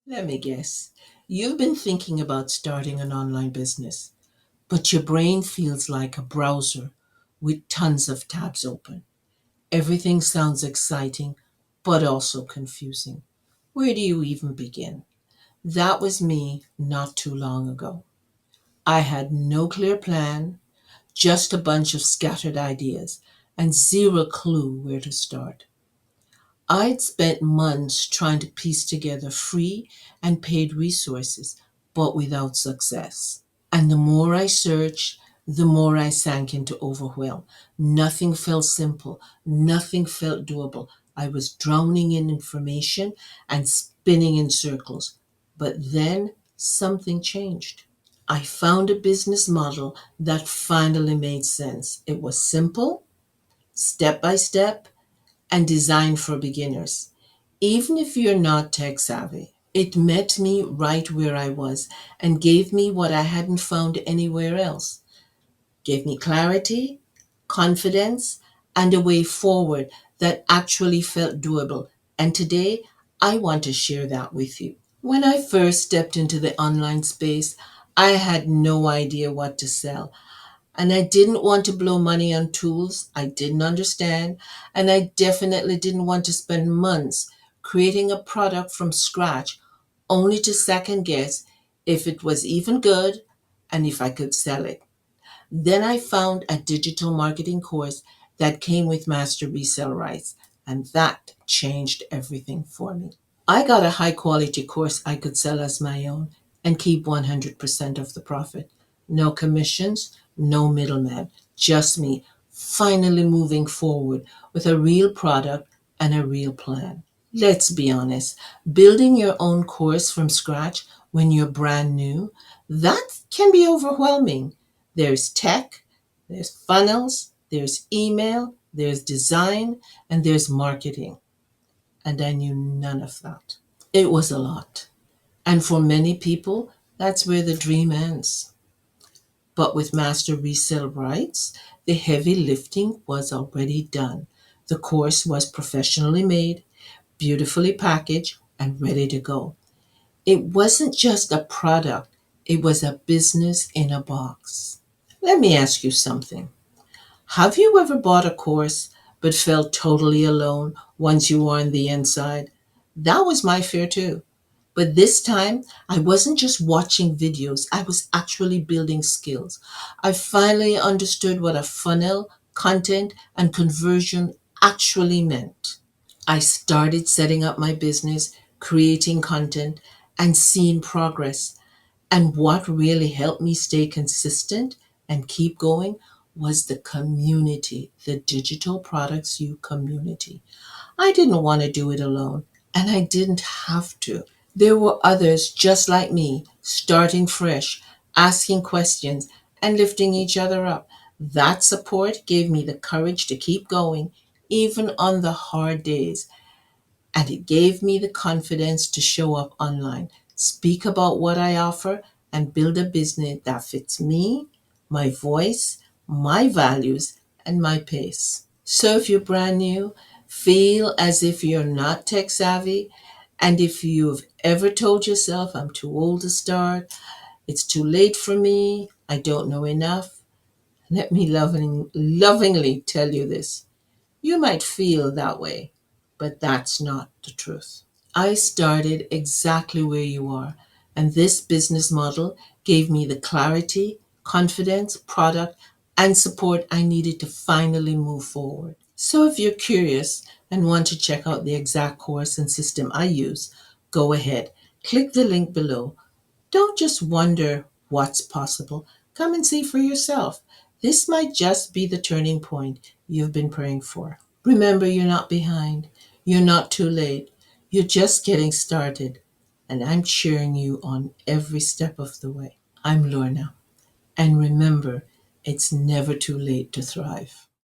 Let me guess. You've been thinking about starting an online business, but your brain feels like a browser with tons of tabs open. Everything sounds exciting, but also confusing. Where do you even begin? That was me not too long ago. I had no clear plan, just a bunch of scattered ideas, and zero clue where to start. I'd spent months trying to piece together free and paid resources, but without success. And the more I searched, the more I sank into overwhelm. Nothing felt simple, nothing felt doable. I was drowning in information and spinning in circles. But then something changed. I found a business model that finally made sense. It was simple, step by step, and designed for beginners. Even if you're not tech savvy, it met me right where I was and gave me what I hadn't found anywhere else. Gave me clarity, confidence, and a way forward that actually felt doable. And today, I want to share that with you. When I first stepped into the online space, I had no idea what to sell. And I didn't want to blow money on tools I didn't understand. And I definitely didn't want to spend months creating a product from scratch only to second guess if it was even good and if I could sell it. Then I found a digital marketing course that came with master resale rights, and that changed everything for me. I got a high quality course I could sell as my own and keep 100% of the profit. No commissions, no middleman, just me finally moving forward with a real product and a real plan. Let's be honest, building your own course from scratch when you're brand new, that can be overwhelming. There's tech, there's funnels, there's email, there's design, and there's marketing. And I knew none of that. It was a lot. And for many people, that's where the dream ends. But with master resale rights, the heavy lifting was already done. The course was professionally made, beautifully packaged, and ready to go. It wasn't just a product, it was a business in a box. Let me ask you something. Have you ever bought a course but felt totally alone once you were on the inside? That was my fear too. But this time, I wasn't just watching videos, I was actually building skills. I finally understood what a funnel, content, and conversion actually meant. I started setting up my business, creating content, and seeing progress. And what really helped me stay consistent and keep going was the community, the digital products you community. I didn't want to do it alone, and I didn't have to. There were others just like me, starting fresh, asking questions, and lifting each other up. That support gave me the courage to keep going, even on the hard days. And it gave me the confidence to show up online, speak about what I offer, and build a business that fits me, my voice, my values, and my pace. So if you're brand new, feel as if you're not tech savvy, and if you've ever told yourself, I'm too old to start, it's too late for me, I don't know enough, let me lovingly tell you this. You might feel that way, but that's not the truth. I started exactly where you are, and this business model gave me the clarity, confidence, product, and support I needed to finally move forward. So if you're curious and want to check out the exact course and system I use, go ahead, click the link below. Don't just wonder what's possible. Come and see for yourself. This might just be the turning point you've been praying for. Remember, you're not behind. You're not too late. You're just getting started. And I'm cheering you on every step of the way. I'm Lorna. And remember, it's never too late to thrive.